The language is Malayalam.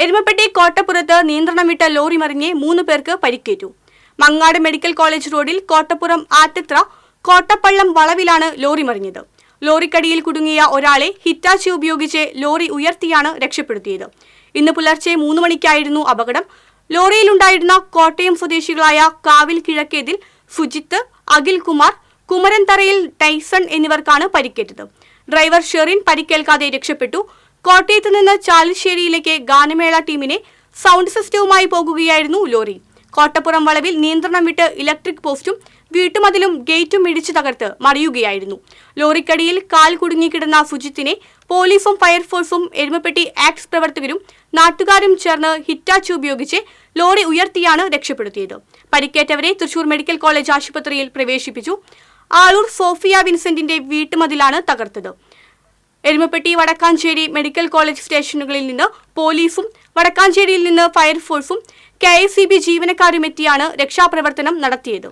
എരുമപ്പെട്ടി കോട്ടപ്പുറത്ത് നിയന്ത്രണം വിട്ട ലോറി മറിഞ്ഞ് 3 പേർക്ക് പരിക്കേറ്റു. മങ്ങാട് മെഡിക്കൽ കോളേജ് റോഡിൽ കോട്ടപ്പുറം ആറ്റത്ര കോട്ടപ്പള്ളം വളവിലാണ് ലോറി മറിഞ്ഞത്. ലോറിക്കടിയിൽ കുടുങ്ങിയ ഒരാളെ ഹിറ്റാച്ചി ഉപയോഗിച്ച് ലോറി ഉയർത്തിയാണ് രക്ഷപ്പെടുത്തിയത്. ഇന്ന് പുലർച്ചെ 3 മണിക്കായിരുന്നു അപകടം. ലോറിയിലുണ്ടായിരുന്ന കോട്ടയം സ്വദേശികളായ കാവിൽ കിഴക്കേതിൽ സുജിത്ത്, അഖിൽകുമാർ, കുമരൻതറയിൽ ടൈസൺ എന്നിവർക്കാണ് പരിക്കേറ്റത്. ഡ്രൈവർ ഷെറിൻ പരിക്കേൽക്കാതെ രക്ഷപ്പെട്ടു. കോട്ടയത്ത് നിന്ന് ചാലിശ്ശേരിയിലേക്ക് ഗാനമേള ടീമിനെ സൗണ്ട് സിസ്റ്റവുമായി പോകുകയായിരുന്നു ലോറി. കോട്ടപ്പുറം വളവിൽ നിയന്ത്രണം വിട്ട് ഇലക്ട്രിക് പോസ്റ്റും വീട്ടുമതിലും ഗേറ്റും ഇടിച്ചു തകർത്ത് മറിയുകയായിരുന്നു. ലോറിക്കടിയിൽ കാൽ കുടുങ്ങിക്കിടന്ന സുജിത്തിനെ പോലീസും ഫയർഫോഴ്സും എരുമപ്പെട്ടി ആക്ട്സ് പ്രവർത്തകരും നാട്ടുകാരും ചേർന്ന് ഹിറ്റാച്ചി ഉപയോഗിച്ച് ലോറി ഉയർത്തിയാണ് രക്ഷപ്പെടുത്തിയത്. പരിക്കേറ്റവരെ തൃശൂർ മെഡിക്കൽ കോളേജ് ആശുപത്രിയിൽ പ്രവേശിപ്പിച്ചു. ആളൂർ സോഫിയ വിൻസെന്റിന്റെ വീട്ടുമതിലാണ് തകർത്തത്. എരുമപ്പെട്ടി വടക്കാഞ്ചേരി മെഡിക്കൽ കോളേജ് സ്റ്റേഷനുകളിൽ നിന്ന് പോലീസും വടക്കാഞ്ചേരിയിൽ നിന്ന് ഫയർഫോഴ്സും KICB ജീവനക്കാരും എത്തിയാണ് രക്ഷാപ്രവർത്തനം നടത്തിയത്.